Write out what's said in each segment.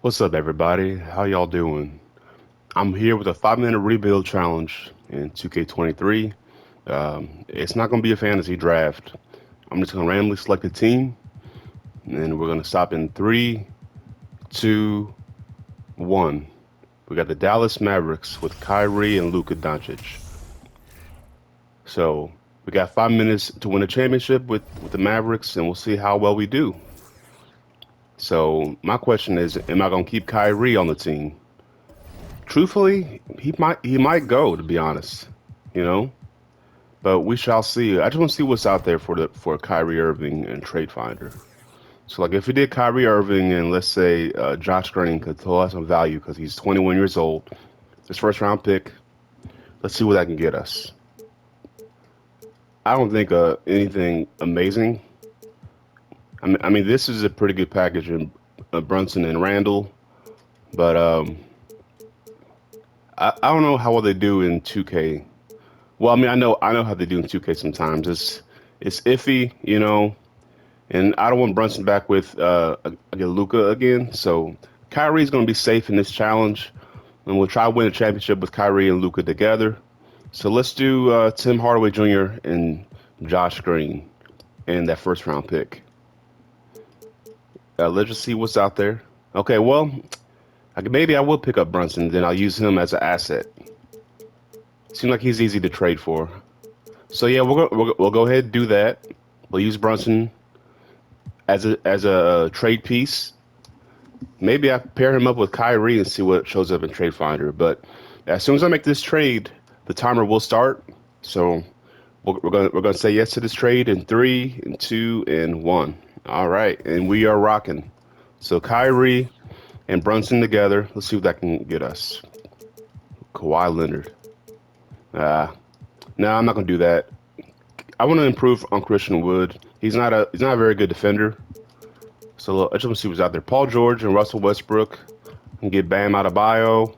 What's up, everybody? How y'all doing? I'm here with a 5 minute rebuild challenge in 2K23. It's not going to be a fantasy draft. I'm just going to randomly select a team, and we're going to stop in three, two, one. We got the Dallas Mavericks with Kyrie and Luka Doncic. So we got 5 minutes to win a championship with the Mavericks, and we'll see how well we do. So my question is, am I going to keep Kyrie on the team? Truthfully, he might go, to be honest. You know, but we shall see. I just want to see what's out there for Kyrie Irving and Trade Finder. So like if we did Kyrie Irving and let's say Josh Green could throw out some value because he's 21 years old, his first round pick. Let's see what that can get us. I don't think anything amazing. I mean, this is a pretty good package in Brunson and Randall, but I don't know how well they do in 2K. Well, I mean, I know how they do in 2K sometimes. It's iffy, and I don't want Brunson back with again Luca again. So Kyrie's going to be safe in this challenge, and we'll try to win a championship with Kyrie and Luca together. So let's do Tim Hardaway Jr. and Josh Green and that first round pick. Let's just see what's out there. Okay, well, maybe I will pick up Brunson, then I'll use him as an asset. Seems like he's easy to trade for. So yeah, we'll go ahead and do that. We'll use Brunson as a trade piece. Maybe I pair him up with Kyrie and see what shows up in Trade Finder. But as soon as I make this trade, the timer will start. So we're gonna say yes to this trade in three, and two, and one. All right, and we are rocking. So Kyrie and Brunson together. Let's see what that can get us. Kawhi Leonard. Uh, no, I'm not gonna do that. I want to improve on Christian Wood. He's not a very good defender. So I just want to see what's out there. Paul George and Russell Westbrook and get Bam out of bio.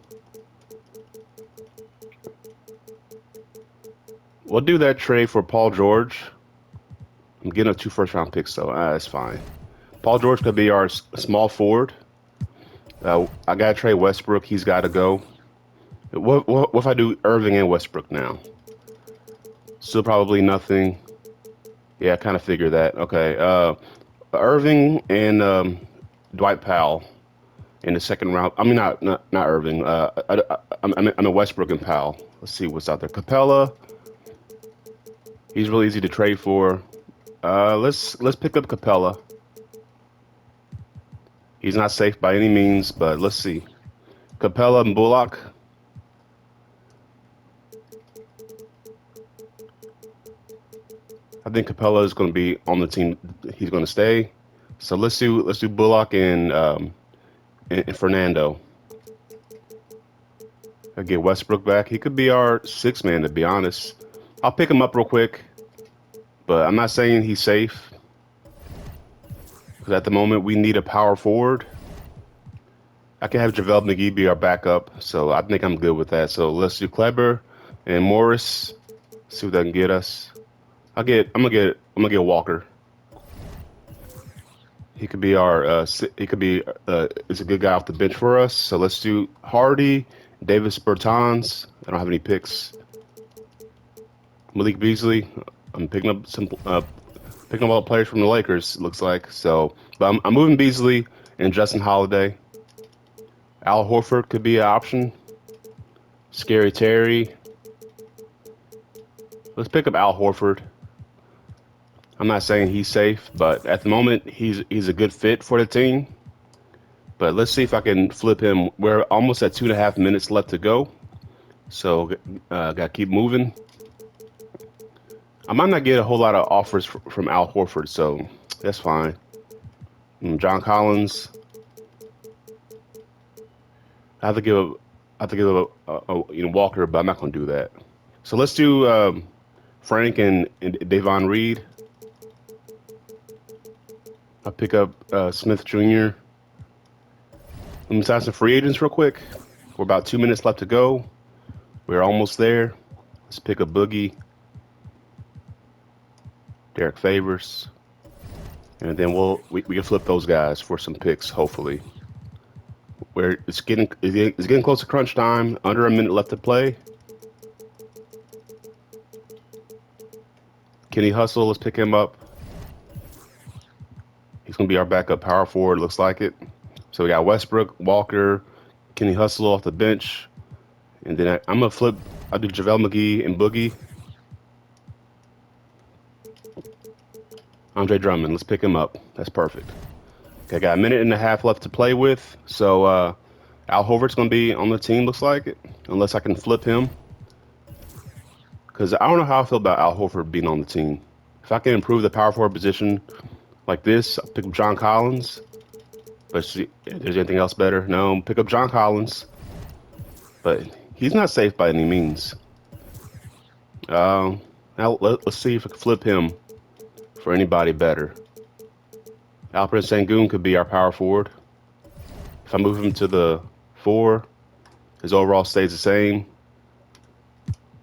We'll do that trade for Paul George. I'm getting a two first round picks though. That's fine. Paul George could be our small forward. I gotta trade Westbrook. He's got to go. What if I do Irving and Westbrook now? Still probably nothing. Yeah, I kind of figured that. Okay. Irving and Dwight Powell in the second round. I mean, not Irving. I'm Westbrook and Powell. Let's see what's out there. Capella. He's really easy to trade for. Let's pick up Capella. He's not safe by any means, but let's see. Capella and Bullock. I think Capella is going to be on the team. He's going to stay. So let's do Bullock and Fernando. I get Westbrook back. He could be our six man, to be honest. I'll pick him up real quick, but I'm not saying he's safe because at the moment we need a power forward. I can have JaVale McGee be our backup, so I think I'm good with that. So let's do Kleber and Morris. See what that can get us. I'm gonna get Walker. He could be our he could be is a good guy off the bench for us. So let's do Hardy, Davis Bertans. I don't have any picks. Malik Beasley. I'm picking up all the players from the Lakers. It looks like so, but I'm moving Beasley and Justin Holiday. Al Horford could be an option. Scary Terry. Let's pick up Al Horford. I'm not saying he's safe, but at the moment he's a good fit for the team. But let's see if I can flip him. We're almost at 2.5 minutes left to go, so gotta keep moving. I might not get a whole lot of offers from Al Horford, so that's fine. John Collins. I have to give a Walker, but I'm not gonna do that. So let's do Frank and Davon Reed. I'll pick up Smith Jr. Let me sign some free agents real quick. We're about 2 minutes left to go. We're almost there. Let's pick up Boogie, Derek Favors, and then we can flip those guys for some picks, hopefully. where it's getting close to crunch time. Under a minute left to play. Kenny Hustle, let's pick him up. He's going to be our backup power forward, looks like it. So we got Westbrook, Walker, Kenny Hustle off the bench. And then I'm going to flip. I'll do JaVale McGee and Boogie. Andre Drummond, let's pick him up. That's perfect. Okay, got a minute and a half left to play with. So Al Horford's going to be on the team, looks like it. Unless I can flip him. Because I don't know how I feel about Al Horford being on the team. If I can improve the power forward position like this, I'll pick up John Collins. But see, if there's anything else better? No, pick up John Collins. But he's not safe by any means. Now let's see if I can flip him for anybody better. Alperen Sengun could be our power forward. If I move him to the 4, his overall stays the same.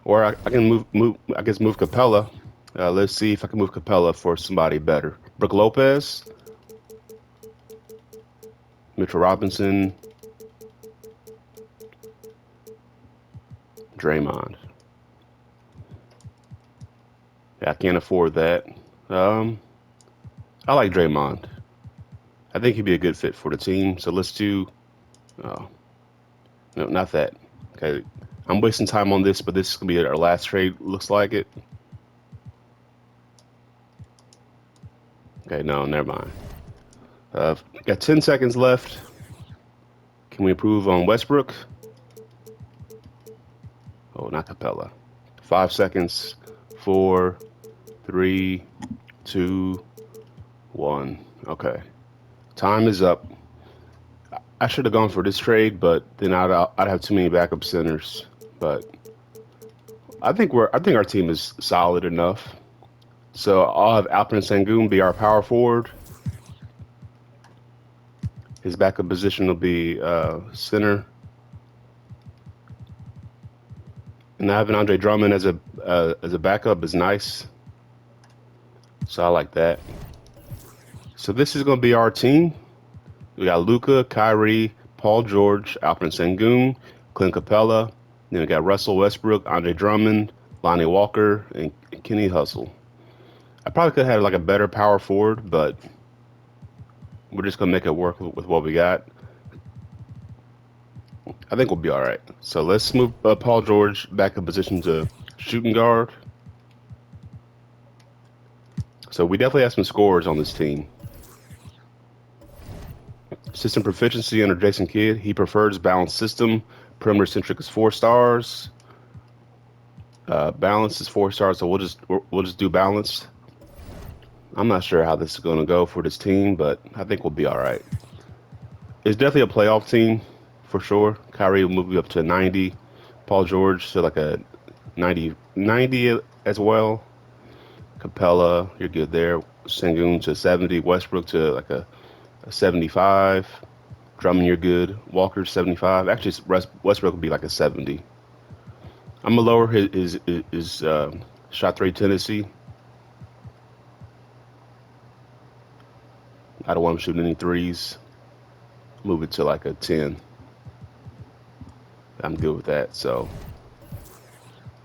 Or I can move Capella. Let's see if I can move Capella for somebody better. Brook Lopez, Mitchell Robinson, Draymond. Yeah, I can't afford that. I like Draymond. I think he'd be a good fit for the team. So let's do. Oh, no, not that. Okay, I'm wasting time on this, but this is gonna be our last trade. Looks like it. Okay, no, never mind. Got 10 seconds left. Can we improve on Westbrook? Oh, not Capella. 5 seconds. 4, 3, 2, 1. Okay. Time is up. I should have gone for this trade, but then I'd have too many backup centers. But I think our team is solid enough. So I'll have Alperen Sengun be our power forward. His backup position will be center. And having Andre Drummond as a backup is nice. So I like that. So this is going to be our team. We got Luka, Kyrie, Paul George, Alperen Sengun, Clint Capella. Then we got Russell Westbrook, Andre Drummond, Lonnie Walker, and Kenny Hustle. I probably could have had like a better power forward, but we're just gonna make it work with what we got. I think we'll be all right. So let's move Paul George back in position to shooting guard. So we definitely have some scorers on this team. System proficiency under Jason Kidd. He prefers balanced system. Perimeter centric is 4 stars. Balance is 4 stars, so we'll just do balanced. I'm not sure how this is going to go for this team, but I think we'll be all right. It's definitely a playoff team for sure. Kyrie will move you up to 90. Paul George to like a 90 as well. Capella, you're good there. Sengun to 70. Westbrook to like a 75. Drummond, you're good. Walker 75. Actually, Westbrook would be like a 70. I'm gonna lower his shot 3 tendency. I don't want him shooting any threes. Move it to like a 10. I'm good with that. So,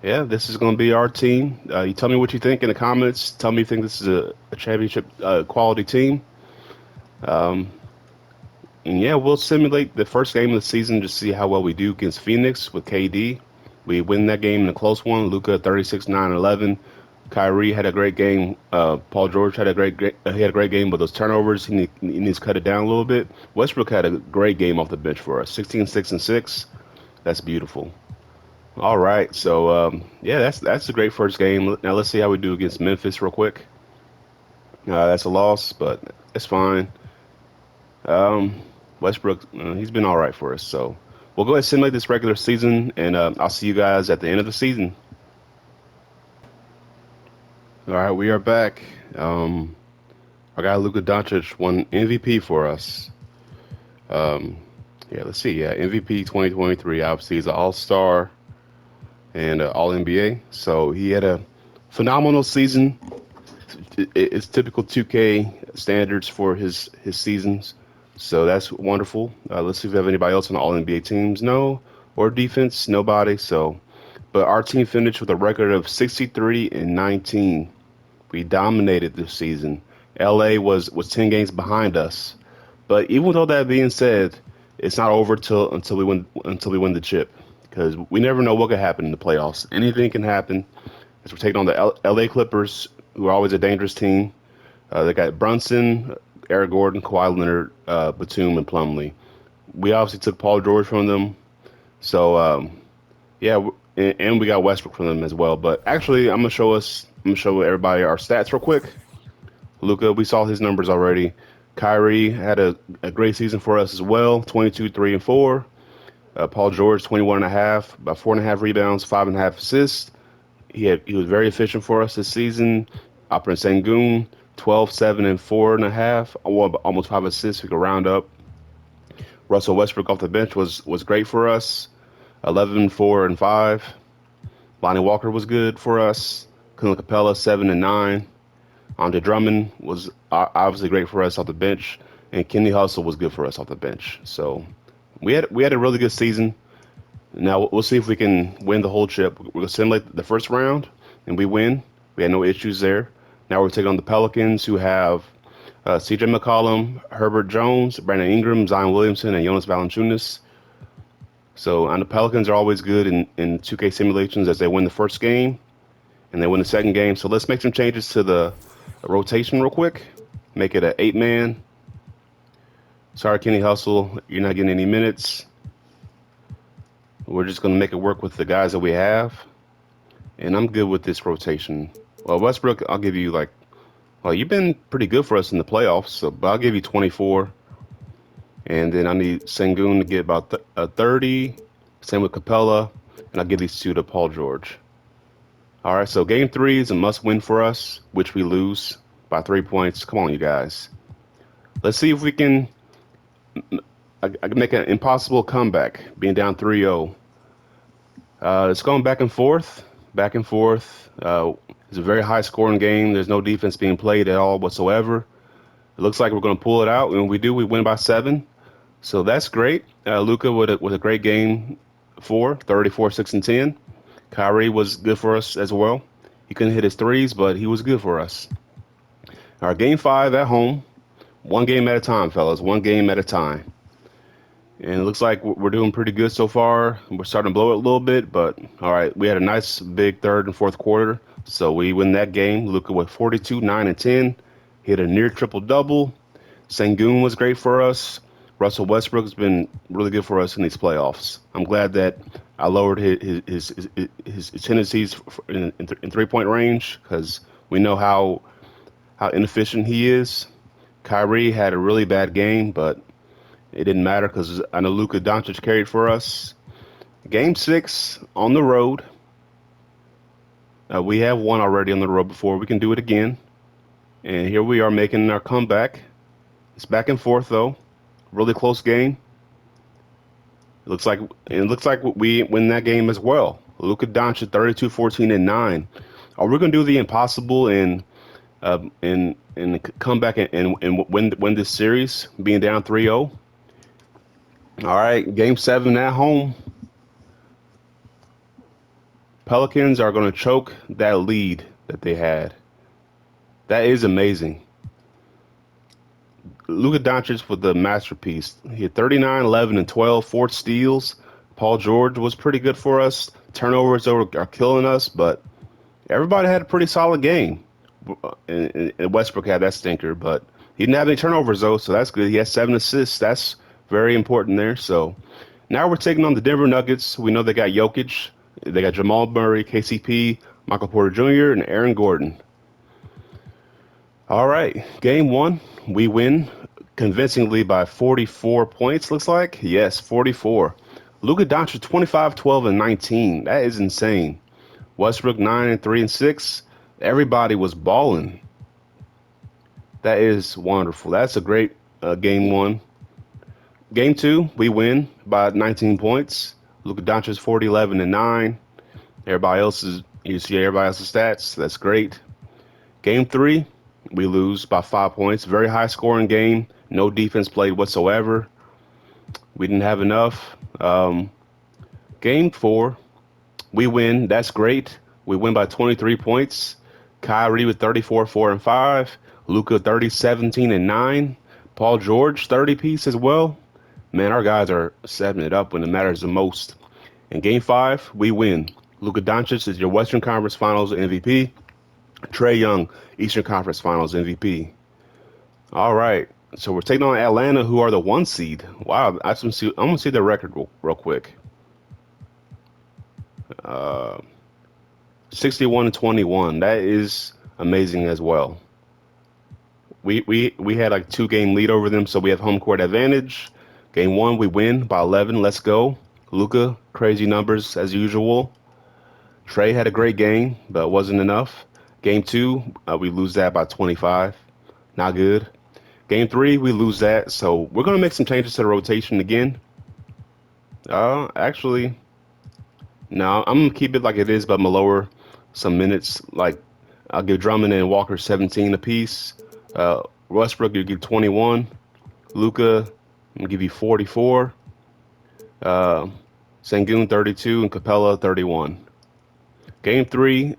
yeah, this is going to be our team. You tell me what you think in the comments. Tell me if you think this is a championship quality team. And yeah, we'll simulate the first game of the season to see how well we do against Phoenix with KD. We win that game in a close one. Luka 36-9-11. Kyrie had a great game. Paul George had a great game, but those turnovers, he needs to cut it down a little bit. Westbrook had a great game off the bench for us. 16-6-6. That's beautiful. All right, so yeah, that's a great first game. Now let's see how we do against Memphis real quick. That's a loss, but it's fine. Westbrook, he's been all right for us. So we'll go ahead and simulate this regular season, and I'll see you guys at the end of the season. All right, we are back. Our guy Luka Doncic won MVP for us. Yeah, let's see. Yeah, MVP 2023. Obviously, he's an All-Star and All-NBA. So he had a phenomenal season. It's typical 2K standards for his seasons. So that's wonderful. Let's see if we have anybody else on the All NBA teams. No, or defense, nobody. So, but our team finished with a record of 63 and 19. We dominated this season. LA was 10 games behind us. But even with all that being said, it's not over till until we win the chip because we never know what could happen in the playoffs. Anything can happen. As we're taking on the LA Clippers, who are always a dangerous team. They got Brunson, Eric Gordon, Kawhi Leonard, Batum, and Plumlee. We obviously took Paul George from them, so yeah, and we got Westbrook from them as well. But actually, I'm gonna show everybody our stats real quick. Luca, we saw his numbers already. Kyrie had a great season for us as well, 22, 3, and 4. Paul George, 21 and a half, about 4.5 rebounds, 5.5 assists. He was very efficient for us this season. Alperen Sengun, 12, 7, and 4.5, almost 5 assists. We could round up. Russell Westbrook off the bench was great for us, 11, 4, and 5. Lonnie Walker was good for us. Clint Capella, 7 and 9. Andre Drummond was obviously great for us off the bench, and Kenny Hustle was good for us off the bench. So we had a really good season. Now we'll see if we can win the whole chip. We're gonna simulate the first round, and we win. We had no issues there. Now we're taking on the Pelicans, who have C.J. McCollum, Herbert Jones, Brandon Ingram, Zion Williamson, and Jonas Valanciunas. So, and the Pelicans are always good in 2K simulations as they win the first game and they win the second game. So let's make some changes to the rotation real quick. Make it an 8-man. Sorry, Kenny Hustle, you're not getting any minutes. We're just going to make it work with the guys that we have. And I'm good with this rotation. Well, Westbrook, I'll give you like, well, you've been pretty good for us in the playoffs, so but I'll give you 24. And then I need Sengun to get about 30. Same with Capella. And I'll give these two to Paul George. All right, so game 3 is a must-win for us, which we lose by 3 points. Come on, you guys. Let's see if we can I can make an impossible comeback, being down 3-0. It's going back and forth, back and forth. It's a very high-scoring game. There's no defense being played at all whatsoever. It looks like we're going to pull it out. And when we do, we win by 7. So that's great. Luka with a great game 34, 6, and 10. Kyrie was good for us as well. He couldn't hit his threes, but he was good for us. Our game 5 at home. One game at a time, fellas. One game at a time. And it looks like we're doing pretty good so far. We're starting to blow it a little bit, but all right. We had a nice big third and fourth quarter. So we win that game. Luka with 42, 9, and 10. Hit a near triple-double. Sengun was great for us. Russell Westbrook has been really good for us in these playoffs. I'm glad that I lowered his tendencies in 3-point range because we know how inefficient he is. Kyrie had a really bad game, but it didn't matter because I know Luka Doncic carried for us. Game 6 on the road. We have won already on the road before. We can do it again. And here we are making our comeback. It's back and forth, though. Really close game. It looks like we win that game as well. Luka Doncic 32, 14, and 9. Are we going to do the impossible and come back and win this series, being down 3-0? All right, game 7 at home. Pelicans are going to choke that lead that they had. That is amazing. Luka Doncic with the masterpiece. He had 39, 11, and 12, 4 steals. Paul George was pretty good for us. Turnovers are killing us, but everybody had a pretty solid game. And Westbrook had that stinker, but he didn't have any turnovers, though, so that's good. He has 7 assists. That's very important there. So now we're taking on the Denver Nuggets. We know they got Jokic. They got Jamal Murray, KCP, Michael Porter Jr., and Aaron Gordon. All right, game 1, we win convincingly by 44 points, looks like. Yes, 44. Luka Doncic, 25, 12, and 19. That is insane. Westbrook, 9, and 3, and 6. Everybody was balling. That is wonderful. That's a great game 1. Game 2, we win by 19 points. Luka Doncic, 40, 11, and 9. You see everybody else's stats. That's great. Game 3, We lose by 5 points. Very high scoring game. No defense played whatsoever. We didn't have enough. Game 4, we win. That's great. We win by 23 points. Kyrie with 34, 4, and 5. Luka 30, 17, and 9. Paul George 30 piece as well. Man, our guys are setting it up when it matters the most. In Game 5, we win. Luka Doncic is your Western Conference Finals MVP. Trae Young, Eastern Conference Finals MVP. All right. So we're taking on Atlanta, who are the 1 seed. Wow. I'm going to see their record real quick. 61-21. That is amazing as well. We had like 2-game lead over them, so we have home court advantage. Game 1, we win by 11. Let's go. Luka, crazy numbers as usual. Trae had a great game, but it wasn't enough. Game 2, we lose that by 25. Not good. Game 3, we lose that, so we're going to make some changes to the rotation again. Actually, no, I'm going to keep it like it is, but I'm going to lower some minutes. Like, I'll give Drummond and Walker 17 apiece. Westbrook, you give 21. Luka, I'm going to give you 44. Sengun, 32, and Capella, 31. Game 3,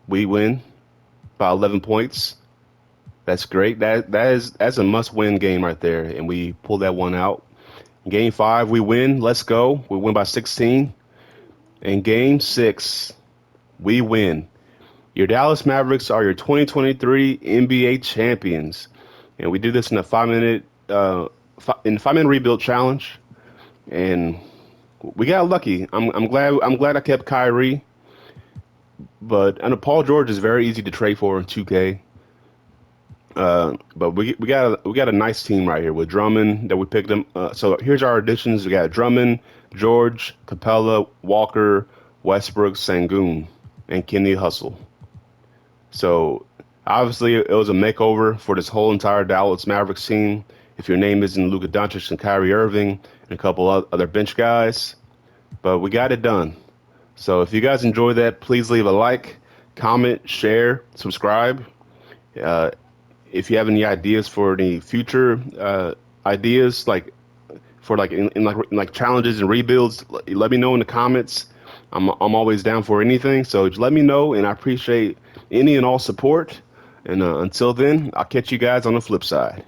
we win by 11 points. That's great. That's a must-win game right there, and we pulled that one out. Game 5, we win. Let's go. We win by 16. In Game 6, we win. Your Dallas Mavericks are your 2023 NBA champions, and we do this in a 5-minute rebuild challenge, and we got lucky. I'm glad I kept Kyrie, but I know Paul George is very easy to trade for in 2K. But we got a nice team right here with Drummond that we picked him. So here's our additions. We got Drummond, George, Capella, Walker, Westbrook, Sengun, and Kenny Hustle. So obviously it was a makeover for this whole entire Dallas Mavericks team. If your name isn't Luka Doncic and Kyrie Irving and a couple other bench guys, but we got it done. So if you guys enjoyed that, please leave a like, comment, share, subscribe. If you have any ideas for any future ideas, like for like in like challenges and rebuilds, let me know in the comments. I'm always down for anything, so just let me know, and I appreciate any and all support. And until then, I'll catch you guys on the flip side.